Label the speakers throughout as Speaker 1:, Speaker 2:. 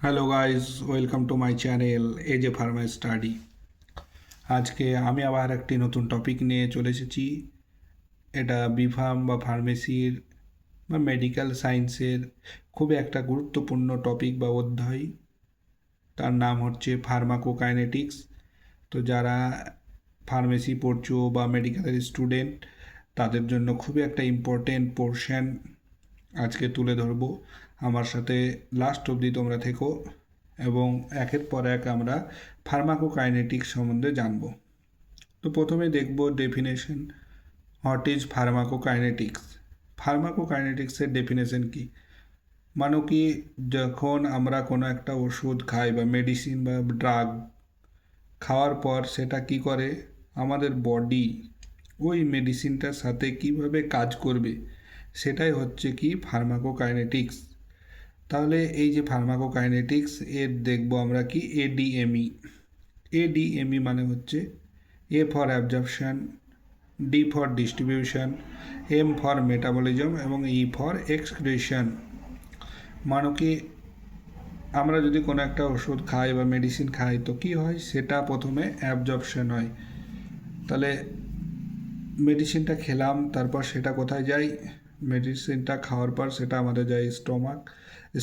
Speaker 1: Hello guys, welcome to my channel as a Pharma study. আজকে আমি আবার একটি নতুন টপিক নিয়ে চলে এসেছি। এটা বিফার্ম বা ফার্মেসির বা মেডিকেল সায়েন্সের খুবই একটা গুরুত্বপূর্ণ টপিক বা অধ্যায়। তার নাম হচ্ছে ফার্মাকোকাইনেটিক্স। তো যারা ফার্মেসি পড়ছো বা মেডিকেলের স্টুডেন্ট, তাদের জন্য খুবই একটা ইম্পর্টেন্ট পোর্শন আজকে তুলে ধরবো। আমার সাথে লাস্ট অবধি তোমরা থেকো এবং একের পর এক আমরা ফার্মাকোকাইনেটিক্স সম্বন্ধে জানব। তো প্রথমে দেখব ডেফিনেশন। What is pharmacokinetics? ফার্মাকোকাইনেটিক্সের ডেফিনেশন কি? মানে কি, যখন আমরা কোনো একটা ওষুধ খাই বা মেডিসিন বা ড্রাগ খাওয়ার পর সেটা কি করে, আমাদের বডি ওই মেডিসিনটার সাথে কিভাবে কাজ করবে, সেটাই হচ্ছে কি ফার্মাকোকাইনেটিক্স। তাহলে এই যে ফার্মাকোকাইনেটিক্স এর দেখব আমরা কি এডিএমই। এডিএমই মানে হচ্ছে A for absorption, D for distribution, M for metabolism এবং ই ফর এক্সক্রিশন। মানে কি, আমরা যদি কোনো একটা ওষুধ খাই বা মেডিসিন খাই তো কি হয়, সেটা প্রথমে অ্যাবজর্পশন হয়। তাহলে মেডিসিনটা খেলাম, তারপর সেটা কোথায় যায়? মেডিসিনটা খাওয়ার পর সেটা আমাদের যায় স্টমাক,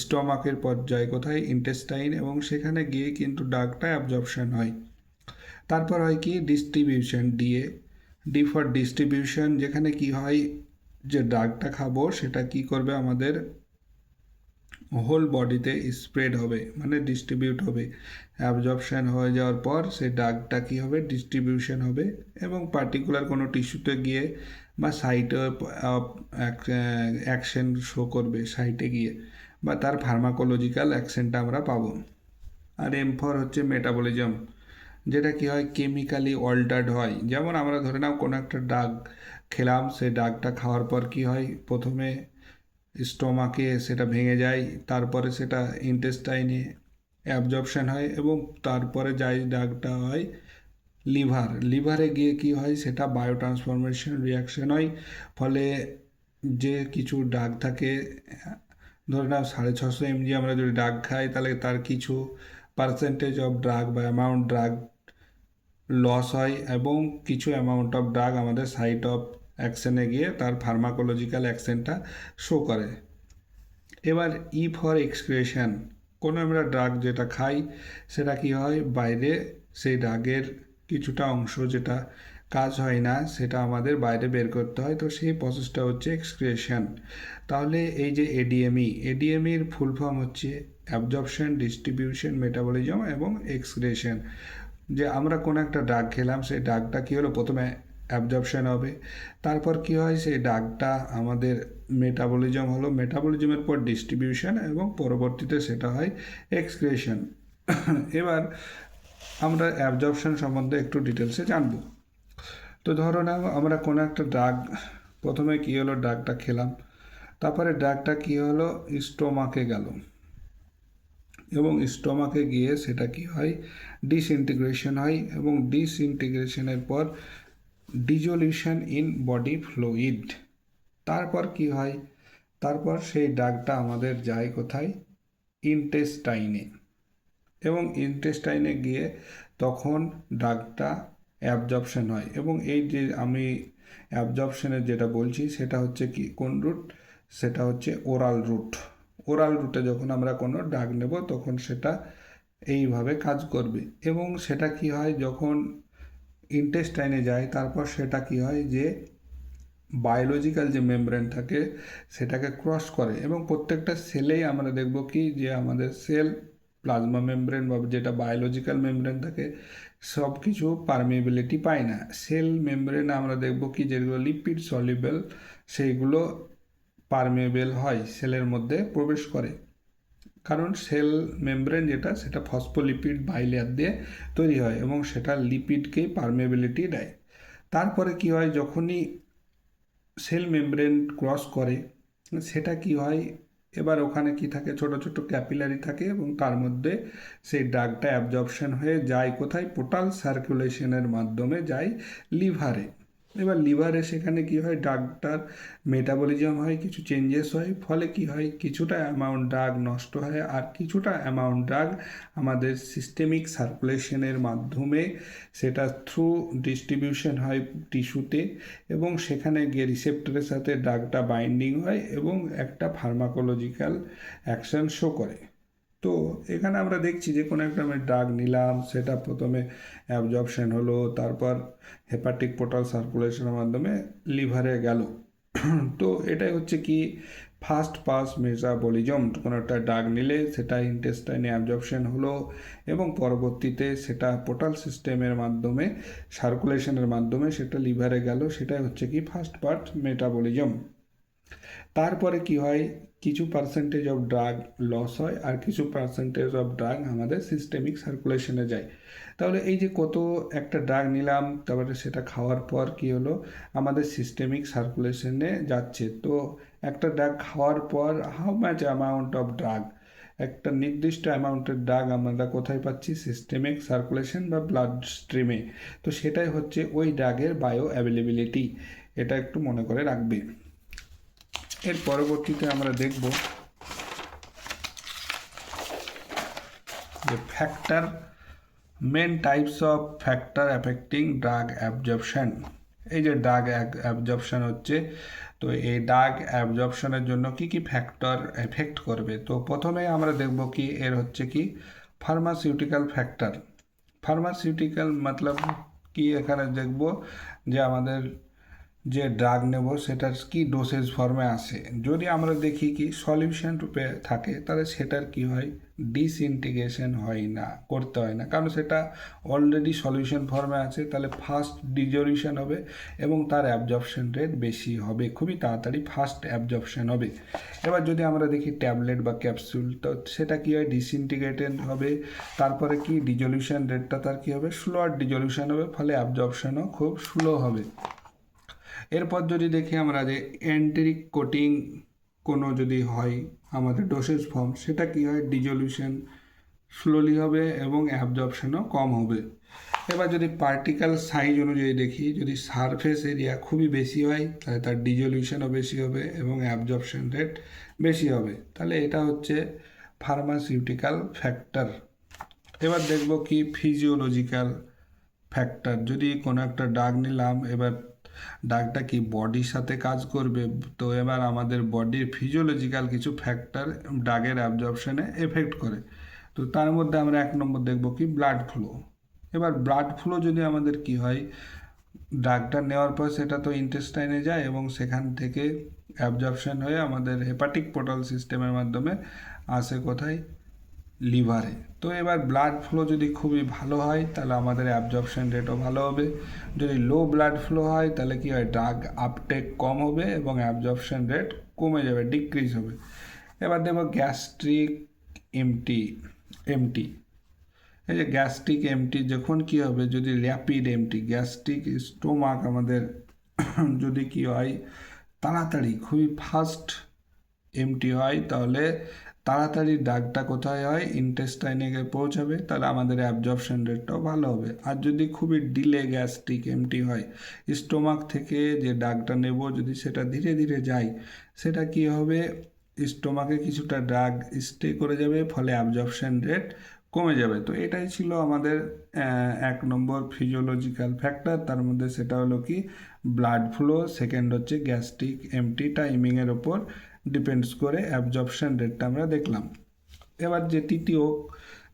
Speaker 1: স্টমাকের পর যায় কোথায়? ইন্টেস্টাইন, এবং সেখানে গিয়ে কিন্তু ড্রাগটা অ্যাবজর্পশন হয়। তারপর হয় কি ডিস্ট্রিবিউশন, ডি ফর ডিস্ট্রিবিউশন, যেখানে কি হয় যে ড্রাগটা খাবো সেটা কি করবে, আমাদের হোল বডিতে স্প্রেড হবে, মানে ডিস্ট্রিবিউট হবে। অ্যাবজর্পশন হয়ে যাওয়ার পর সেই ড্রাগটা কী হবে, ডিস্ট্রিবিউশন হবে এবং পার্টিকুলার কোনো টিস্যুতে গিয়ে বা সাইটে অ্যাকশন শো করবে, সাইটে গিয়ে বা তার ফার্মাকোলজিক্যাল অ্যাকশনটা আমরা পাবো। আর এম ফর হচ্ছে মেটাবলিজম, যেটা কি হয় কেমিক্যালি অল্টার্ড হয়। যেমন আমরা ধরে নাও কোনো একটা ড্রাগ খেলাম, সেই ড্রাগটা খাওয়ার পর কি হয়, প্রথমে স্টোমাকে সেটা ভেঙে যায়, তারপরে সেটা ইন্টেস্টাইনে অ্যাবজর্পশন হয় এবং তারপরে যাই ড্রাগটা হয় লিভারে গিয়ে কি হয়, সেটা বায়ো ট্রান্সফরমেশন রিয়াকশন হয়। ফলে যে কিছু ড্রাগ থাকে, ধরে নাও 650 mg আমরা যদি ড্রাগ খাই, তাহলে তার কিছু পার্সেন্টেজ অফ ড্রাগ বা অ্যামাউন্ট ড্রাগ লস হয় এবং কিছু অ্যামাউন্ট অফ ড্রাগ আমাদের সাইট অফ অ্যাকশনে গিয়ে তার ফার্মাকোলজিক্যাল অ্যাকশনটা শো করে। এবার ই ফর এক্সক্রিশন, কোনো আমরা ড্রাগ যেটা খাই সেটা কি হয়, বাইরে সেই ড্রাগের কিছুটা অংশ যেটা কাজ হয় না সেটা আমাদের বাইরে বের করতে হয়, তো সেই প্রসেসটা হচ্ছে এক্সক্রিশন। তাহলে এই যে এডিএমির ফুল ফর্ম হচ্ছে অ্যাবজর্পশন, ডিস্ট্রিবিউশন, মেটাবলিজম এবং এক্সক্রিশন। যে আমরা কোনো একটা ড্রাগ খেলাম, সেই ড্রাগটা কী হলো, প্রথমে অ্যাবজর্পশন হবে, তারপর কি হয়, সেই ড্রাগটা আমাদের মেটাবলিজম হলো, মেটাবলিজমের পর ডিস্ট্রিবিউশন এবং পরবর্তীতে সেটা হয় এক্সক্রিশন। এবার আমরা অ্যাবজর্পশন সম্বন্ধে একটু ডিটেলসে জানবো। তো ধরো না, আমরা কোনো একটা ড্রাগ, প্রথমে কী হলো, ড্রাগটা খেলাম, তারপরে ড্রাগটা কী হলো, স্টোমাকে গেল এবং স্টোমাকে গিয়ে সেটা কি হয়, ডিসইন্টিগ্রেশন হয় এবং ডিসইন্টিগ্রেশনের পর ডিজলিউশন ইন বডি ফ্লুইড। তারপর কি হয়, তারপর সেই ড্রাগটা আমাদের যায় কোথায়, ইন্টেস্টাইনে, এবং ইন্টেস্টাইনে গিয়ে তখন ড্রাগটা অ্যাবজর্পশন হয়। এবং এই যে আমি অ্যাবজর্পশনের যেটা বলছি সেটা হচ্ছে কি, কোন রুট, সেটা হচ্ছে ওরাল রুট। ওরাল রুটে যখন আমরা কোনো ড্রাগ নেব তখন সেটা এইভাবে কাজ করবে এবং সেটা কি হয়, যখন ইন্টেস্টাইনে যায় তারপর সেটা কি হয় যে বায়োলজিক্যাল যে মেমব্রেন থাকে সেটাকে ক্রস করে এবং প্রত্যেকটা সেলেই আমরা দেখব কি যে আমাদের সেল প্লাজমা মেমব্রেন বা যেটা বায়োলজিক্যাল মেমব্রেন থাকে সব কিছু পারমিয়েবিলিটি পায় না। সেল মেমব্রেনে আমরা দেখব কি যেগুলো লিপিড সলিউবল সেইগুলো পারমিয়েবল হয়, সেলের মধ্যে প্রবেশ করে। কারণ সেল মেমব্রেন যেটা সেটা ফসফোলিপিড বাইলেয়ার দিয়ে তৈরি হয় এবং সেটা লিপিডকেই পারমিয়েবিলিটি দেয়। তারপরে কি হয়, যখনই সেল মেমব্রেন ক্রস করে সেটা কি হয়, এবার ওখানে কি থাকে, ছোট ছোট ক্যাপিলারি থাকে এবং তার মধ্যে সেই ড্রাগটা অ্যাবজর্পশন হয়ে যায় কোথায়, পোর্টাল সার্কুলেশনের মাধ্যমে যায় লিভারে। এবার লিভারে সেখানে কি হয়, ড্রাগটার মেটাবলিজম হয়, কিছু চেঞ্জেস হয়, ফলে কি হয়, কিছুটা অ্যামাউন্ট ড্রাগ নষ্ট হয় আর কিছুটা অ্যামাউন্ট ড্রাগ আমাদের সিস্টেমিক সার্কুলেশনের মাধ্যমে সেটা থ্রু ডিস্ট্রিবিউশন হয় টিস্যুতে, এবং সেখানে গিয়ে রিসেপ্টরের সাথে ড্রাগটা বাইন্ডিং হয় এবং একটা ফার্মাকোলজিক্যাল অ্যাকশন শো করে। তো এখানে আমরা দেখছি যে কোনো একটা আমি ড্রাগ নিলাম, সেটা প্রথমে অ্যাবজর্পশন হলো, তারপর হেপাটিক পোর্টাল সার্কুলেশনের মাধ্যমে লিভারে গেল। তো এটাই হচ্ছে কি ফার্স্ট পাস মেটাবলিজম। কোনো একটা ড্রাগ নিলে সেটা ইন্টেস্টাইনে অ্যাবজর্পশন হলো এবং পরবর্তীতে সেটা পোর্টাল সিস্টেমের মাধ্যমে সার্কুলেশনের মাধ্যমে সেটা লিভারে গেল, সেটাই হচ্ছে কি ফার্স্ট পার্ট মেটাবলিজম। তারপরে কি হয়, কিছু পার্সেন্টেজ অফ ড্রাগ লস হয় আর কিছু পার্সেন্টেজ অফ ড্রাগ আমাদের সিস্টেমিক সার্কুলেশনে যায়। তাহলে এই যে কত একটা ড্রাগ নিলাম, তারপরে সেটা খাওয়ার পর কি হলো, আমাদের সিস্টেমিক সার্কুলেশনে যাচ্ছে। তো একটা ড্রাগ খাওয়ার পর how much amount of drug, একটা নির্দিষ্ট অ্যামাউন্টের ড্রাগ আমরা কোথায় পাচ্ছি, সিস্টেমিক সার্কুলেশন বা ব্লাড স্ট্রিমে। তো সেটাই হচ্ছে ওই ড্রাগের বায়ো অ্যাভেলেবিলিটি, এটা একটু মনে করে রাখবে। এর পরবর্তীতে আমরা দেখব যে factor, main types of factor affecting drug absorption. এই যে ড্রাগ অ্যাবজর্পশন হচ্ছে, তো এই ড্রাগ অ্যাবজর্পশনের জন্য কি কি ফ্যাক্টর এফেক্ট করবে। তো প্রথমে আমরা দেখব কি এর হচ্ছে কি ফার্মাসিউটিক্যাল ফ্যাক্টর। ফার্মাসিউটিক্যাল মতলব কি, এখানে দেখব যে আমাদের যে ড্রাগ নেব সেটার কি ডোসেজ ফর্মে আসে। যদি আমরা দেখি কি সলিউশন রূপে থাকে, তাহলে সেটার কি হয়, ডিসইন্টিগ্রেশন হয় না, করতে হয় না, কারণ সেটা অলরেডি সলিউশন ফর্মে আছে। তাহলে ফাস্ট ডিজলিউশন হবে এবং তার অ্যাবজর্পশন রেট বেশি হবে, খুবই তাড়াতাড়ি ফাস্ট অ্যাবজর্পশন হবে। এবার যদি আমরা দেখি ট্যাবলেট বা ক্যাপসুল, তো সেটা কি হয়, ডিসইন্টিগ্রেটেড হবে, তারপরে কি ডিজলিউশন রেটটা তার কি হবে, স্লোয়ার ডিজলিউশন হবে, ফলে অ্যাবজর্পশনও খুব স্লো হবে। এরপর যদি দেখি আমরা যে এন্টেরিক কোটিং কোনো যদি হয় আমাদের ডোসেজ ফর্ম, সেটা কি হয়, ডিজলিউশন স্লোলি হবে এবং অ্যাবজর্পশনও কম হবে। এবার যদি পার্টিকেল সাইজ অনুযায়ী দেখি, যদি সারফেস এরিয়া খুবই বেশি হয় তাহলে তার ডিজলিউশনও বেশি হবে এবং অ্যাবজর্পশন রেট বেশি হবে। তাহলে এটা হচ্ছে ফার্মাসিউটিক্যাল ফ্যাক্টর। এবার দেখব কি ফিজিওলজিক্যাল ফ্যাক্টর। যদি কোনো একটা ড্রাগ নিলাম, এবার ড্রাগটা কি বডির সাথে কাজ করবে, তো এবার আমাদের বডির ফিজিওলজিক্যাল কিছু ফ্যাক্টর ড্রাগের অ্যাবজর্পশনে এফেক্ট করে। তো তার মধ্যে আমরা 1 নম্বর দেখব কি ব্লাড ফ্লো। এবার ব্লাড ফ্লো যদি আমাদের কি হয়, ড্রাগটা নেওয়ার পর সেটা তো ইন্টেস্টাইনে যায় এবং সেখান থেকে অ্যাবজর্পশন হয়ে আমাদের হেপাটিক পোর্টাল সিস্টেমের মাধ্যমে আসে কোথায়, লিভারে। তো এবার ব্লাড ফ্লো যদি খুবই ভালো হয় তাহলে আমাদের অ্যাবজর্পশন রেটও ভালো হবে। যদি লো ব্লাড ফ্লো হয় তাহলে কি হয়, ড্রাগ আপটেক কম হবে এবং অ্যাবজর্পশন রেট কমে যাবে, ডিক্রিজ হবে। এবার দেখব গ্যাস্ট্রিক এমটি এমটি এই যে গ্যাস্ট্রিক এমটি যখন কি হবে, যদি র্যাপিড এমটি গ্যাস্ট্রিক স্টোমাক আমাদের যদি কি হয়, তাড়াতাড়ি খুবই ফাস্ট এমটি হয়, তাহলে তাড়াতাড়ি ড্রাগটা কোথায় হয়, ইন্টেস্টাইনে গিয়ে পৌঁছাবে, তাহলে আমাদের অ্যাবজর্পশন রেটটাও ভালো হবে। আর যদি খুবই ডিলে গ্যাস্ট্রিক এমটি হয়, স্টোমাক থেকে যে ড্রাগটা নেব যদি সেটা ধীরে ধীরে যায়, সেটা কি হবে, স্টোমাকে কিছুটা ড্রাগ স্টে করে যাবে, ফলে অ্যাবজর্পশন রেট কমে যাবে। তো এটাই ছিল আমাদের 1 নম্বর ফিজিওলজিক্যাল ফ্যাক্টর। তার মধ্যে সেটা হলো কি ব্লাড ফ্লো, সেকেন্ড হচ্ছে গ্যাস্ট্রিক এমটি, টাইমিংয়ের ওপর ডিপেন্ডস করে অ্যাবজর্পশন রেটটা আমরা দেখলাম। এবার যে তৃতীয়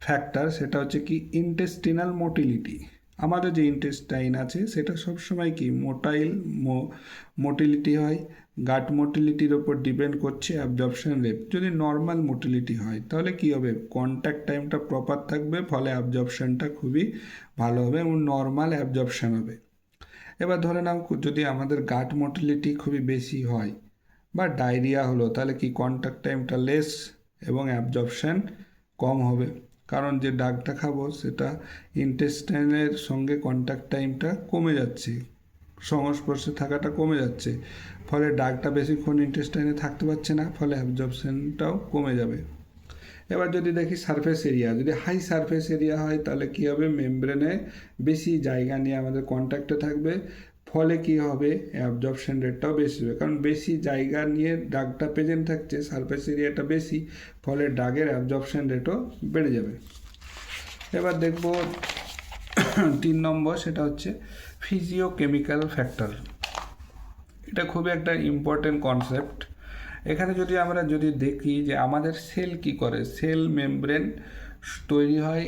Speaker 1: ফ্যাক্টর সেটা হচ্ছে কি ইন্টেস্টিনাল মোটিলিটি। আমাদের যে ইন্টেস্টাইন আছে সেটা সবসময় কি মোটিলিটি হয়, গাট মোটিলিটির ওপর ডিপেন্ড করছে অ্যাবজর্পশন রেট। যদি নর্মাল মোটিলিটি হয় তাহলে কি হবে, কন্ট্যাক্ট টাইমটা প্রপার থাকবে, ফলে অ্যাবজর্পশনটা খুবই ভালো হবে এবং নর্মাল অ্যাবজর্পশন হবে। এবার ধরে নাও যদি আমাদের গাট মোটিলিটি খুবই বেশি হয় বা ডায়রিয়া হলো, তাহলে কি কন্ট্যাক্ট টাইমটা লেস এবং অ্যাবজর্পশন কম হবে, কারণ যে ড্রাগটা খাবো সেটা ইন্টেস্টাইনের সঙ্গে কন্ট্যাক্ট টাইমটা কমে যাচ্ছে, সংস্পর্শে থাকাটা কমে যাচ্ছে, ফলে ড্রাগটা বেশিক্ষণ ইন্টেস্টাইনে থাকতে পারছে না, ফলে অ্যাবজর্পশনটাও কমে যাবে। এবার যদি দেখি সারফেস এরিয়া, যদি হাই সারফেস এরিয়া হয় তাহলে কী হবে, মেমব্রেনে বেশি জায়গা নিয়ে আমাদের কন্ট্যাক্টে থাকবে, ফলে কি হবে, অ্যাবজর্পশন রেটটাও বেশি হবে, কারণ বেশি জায়গা নিয়ে দাগটা প্রেজেন্ট থাকছে, সারফেস এরিয়াটা বেশি, ফলে দাগের অ্যাবজর্পশন রেটও বেড়ে যাবে। এবার দেখব 3 নম্বর, সেটা হচ্ছে ফিজিওকেমিক্যাল ফ্যাক্টর। এটা খুবই একটা ইম্পর্টেন্ট কনসেপ্ট। এখানে যদি আমরা দেখি যে আমাদের সেল কি করে, সেল মেমব্রেন তৈরি হয়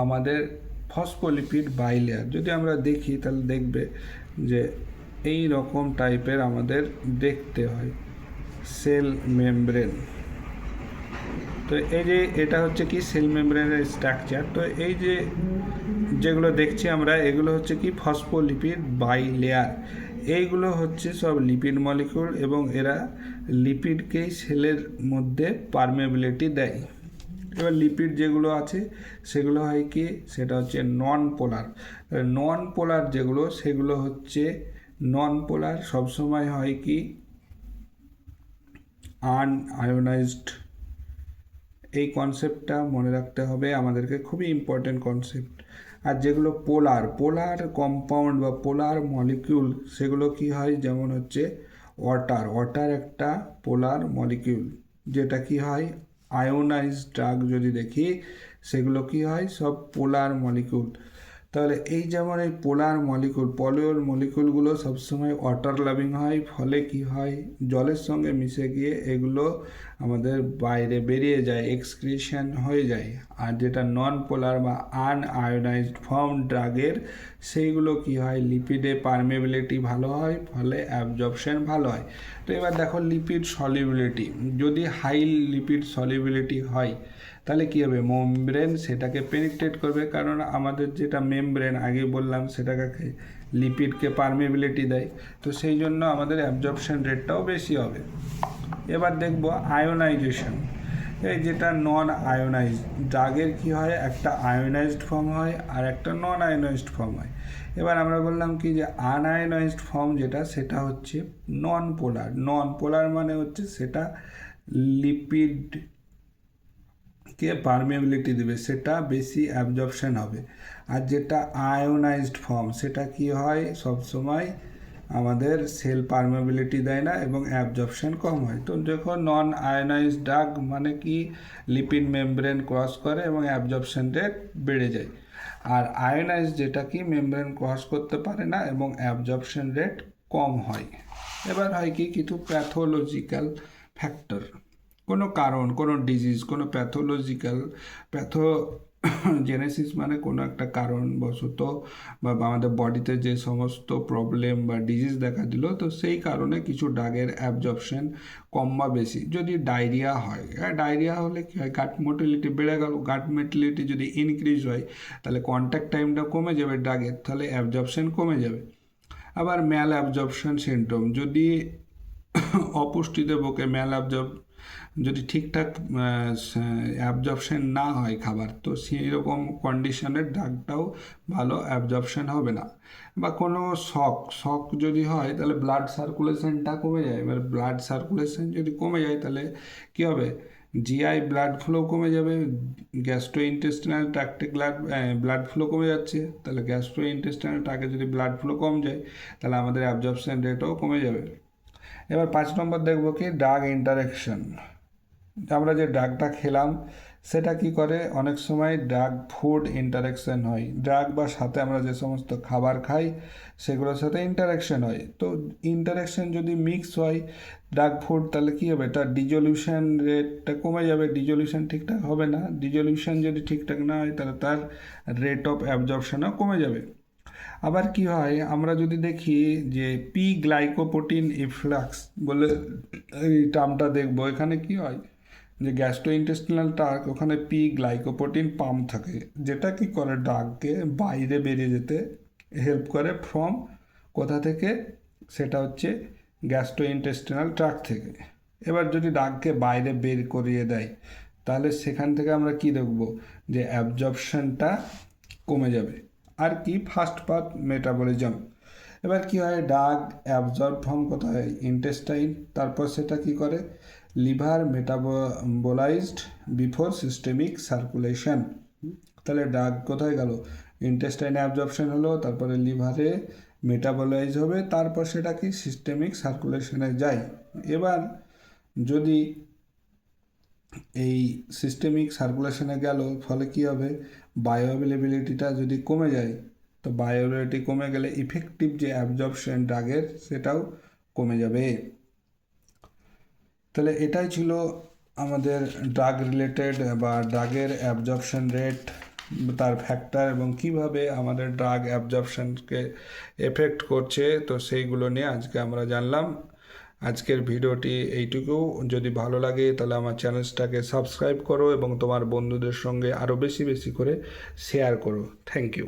Speaker 1: আমাদের ফসফোলিপিড বাইলেয়ার। যদি আমরা দেখি তাহলে দেখবে যে এই রকম টাইপের আমাদের দেখতে হয় সেল মেমব্রেন। তো এই যে এটা হচ্ছে কি সেল মেমব্রেনের স্ট্রাকচার। তো এই যে যেগুলো দেখছি আমরা, এগুলো হচ্ছে কি ফসফোলিপিড বাইলেয়ার। এইগুলো হচ্ছে সব লিপিড মলিকিউল এবং এরা লিপিডকেই সেলের মধ্যে পারমেবিলিটি দেয়। এবার লিপিড যেগুলো আছে সেগুলো হয় কি, সেটা হচ্ছে নন পোলার। নন পোলার যেগুলো, সেগুলো হচ্ছে নন পোলার সবসময় হয় কি আনআয়োনাইজড। এই কনসেপ্টটা মনে রাখতে হবে আমাদেরকে, খুবই ইম্পর্টেন্ট কনসেপ্ট। আর যেগুলো পোলার, পোলার কম্পাউন্ড বা পোলার মলিকিউল, সেগুলো কি হয়, যেমন হচ্ছে ওয়াটার। ওয়াটার একটা পোলার মলিকিউল, যেটা কি হয় আয়োনাইজড ড্রাগ যদি দেখি, সেগুলো কি হয় সব পোলার মলিকিউল। তাহলে এই যেমন এই পোলার মলিকিউল, পলিওর মলিকিউলগুলো সবসময় ওয়াটার লাভিং হয়, ফলে কি হয় জলের সঙ্গে মিশে গিয়ে এগুলো আমাদের বাইরে বেরিয়ে যায়, এক্সক্রিশন হয়ে যায়। আর যেটা নন পোলার বা আনআয়োনাইজড ফর্ম ড্রাগের, সেইগুলো কি হয় লিপিডে পারমেবিলিটি ভালো হয়, ফলে অ্যাবজর্পশন ভালো হয়। তো এবার দেখো লিপিড সলিবিলিটি, যদি হাই লিপিড সলিবিলিটি হয় তাহলে কী হবে, মেমব্রেন সেটাকে পেনিট্রেট করবে, কারণ আমাদের যেটা মেমব্রেন আগে বললাম সেটাকে লিপিডকে পারমেবিলিটি দেয়। তো সেই জন্য আমাদের অ্যাবজর্পশন রেটটাও বেশি হবে। এবার দেখব আয়োনাইজেশন। এই যেটা নন আয়োনাইজড ড্রাগের কী হয়, একটা আয়োনাইজড ফর্ম হয় আর একটা নন আয়োনাইজড ফর্ম হয়। এবার আমরা বললাম কি যে আনআয়োনাইজড ফর্ম যেটা, সেটা হচ্ছে নন পোলার। নন পোলার মানে হচ্ছে সেটা লিপিড কে পারমেবিলিটি দেবে, সেটা বেশি অ্যাবজর্পশন হবে। আর যেটা আয়োনাইজড ফর্ম, সেটা কি হয় সবসময় আমাদের সেল পারমেবিলিটি দেয় না এবং অ্যাবজর্পশন কম হয়। তো দেখো নন আয়োনাইজড ড্রাগ মানে কি লিপিড মেমব্রেন ক্রস করে এবং অ্যাবজর্পশন রেট বেড়ে যায়। আর আয়োনাইজড যেটা কি মেমব্রেন ক্রস করতে পারে না এবং অ্যাবজর্পশন রেট কম হয়। এবার হয় কি কিছু প্যাথোলজিক্যাল ফ্যাক্টর, কোনো কারণ, কোনো ডিজিজ, কোনো প্যাথোজেনেসিস মানে কোনো একটা কারণবশত বা আমাদের বডিতে যে সমস্ত প্রবলেম বা ডিজিজ দেখা দিল, তো সেই কারণে কিছু ড্রাগের অ্যাবজর্পশন কম বা বেশি। যদি ডায়রিয়া হয়, ডায়রিয়া হলে কী হয়, গাট মোটিলিটি বেড়ে গেল, গাট মোটিলিটি যদি ইনক্রিজ হয় তাহলে কন্ট্যাক্ট টাইমটা কমে যাবে ড্রাগের, তাহলে অ্যাবজর্পশন কমে যাবে। আবার ম্যাল অ্যাবজর্পশন সিনড্রোম, যদি অপুষ্টিতে ভোগে, যদি ঠিকঠাক অ্যাবজর্পশন না হয় খাবার, তো সেই রকম কন্ডিশনের ড্রাগটাও ভালো অ্যাবজর্পশন হবে না। বা কোনো শক যদি হয় তাহলে ব্লাড সার্কুলেশনটা কমে যায়। এবার ব্লাড সার্কুলেশন যদি কমে যায় তাহলে কী হবে, জিআই ব্লাড ফ্লো কমে যাবে, গ্যাস্ট্রো ইন্টেস্টিনাল ট্র্যাক্টে ব্লাড ফ্লো কমে যাচ্ছে, তাহলে গ্যাস্ট্রো ইন্টেস্টিনাল ট্র্যাক্টে যদি ব্লাড ফ্লো কম যায় তাহলে আমাদের অ্যাবজর্পশন রেটও কমে যাবে। এবার 5 নম্বর দেখবো কি ড্রাগ ইন্টারাকশন। আমরা যে ড্রাগটা খেলাম সেটা কি করে, অনেক সময় ড্রাগ ফুড ইন্টারাকশন হয়, ড্রাগ বা সাথে আমরা যে সমস্ত খাবার খাই সেগুলোর সাথে ইন্টারাকশন হয়। তো ইন্টারাকশন যদি মিক্স হয় ড্রাগ ফুড, তাহলে কী হবে, তার ডিজলিউশন রেটটা কমে যাবে, ডিজলিউশন ঠিকঠাক হবে না, ডিজলিউশন যদি ঠিকঠাক না হয় তাহলে তার রেট অফ অ্যাবজর্পশনও কমে যাবে। আবার কি হয়, আমরা যদি দেখি যে পি গ্লাইকোপ্রোটিন ইফ্লাক্স বলে এই টার্মটা দেখবো, এখানে কি হয় যে গ্যাস্ট্রোইন্টেস্টিনাল ট্র্যাক্ট, ওখানে পি গ্লাইকোপ্রোটিন পাম্প থাকে, যেটা কি করে ড্রাগকে বাইরে বেরিয়ে যেতে হেল্প করে ফ্রম কোথা থেকে, সেটা হচ্ছে গ্যাস্ট্রোইন্টেস্টিনাল ট্র্যাক্ট থেকে। এবার যদি ড্রাগকে বাইরে বের করিয়ে দেয় তাহলে সেখান থেকে আমরা কি দেখব, যে অ্যাবজর্পশনটা কমে যাবে। আর কি ফাস্ট পাথ মেটাবলিজম, এবার কি হয় ড্রাগ অ্যাবজর্ব ফর্ম কোথায়, ইন্টেস্টাইন, তারপর সেটা কি করে liver metabolised before systemic circulation. তাহলে ড্রাগ কোথায় গেল, ইন্টেস্টাইনে অ্যাবজর্পশন হলো, তারপরে লিভারে মেটাবলাইজ হবে, তারপর সেটা কি সিস্টেমিক সার্কুলেশনে যায়। এবার যদি এই সিস্টেমিক সার্কুলেশনে গেল, ফলে কি হবে, বায়ো অ্যাভেলেবিলিটিটা যদি কমে যায়, তো বায়ো অ্যাভেলেবিলিটি কমে গেলে ইফেক্টিভ যে অ্যাবজর্পশন ড্রাগের সেটাও কমে যাবে। তাহলে এটাই ছিল আমাদের ড্রাগ রিলেটেড বা ড্রাগের অ্যাবজর্পশন রেট, তার ফ্যাক্টর এবং কিভাবে আমাদের ড্রাগ অ্যাবজর্পশনকে এফেক্ট করছে, তো সেইগুলো নিয়ে আজকে আমরা জানলাম। আজকের ভিডিওটি এইটুকু। যদি ভালো লাগে তাহলে আমার চ্যানেলটাকে সাবস্ক্রাইব করো এবং তোমার বন্ধুদের সঙ্গে আরও বেশি বেশি করে শেয়ার করো। Thank you.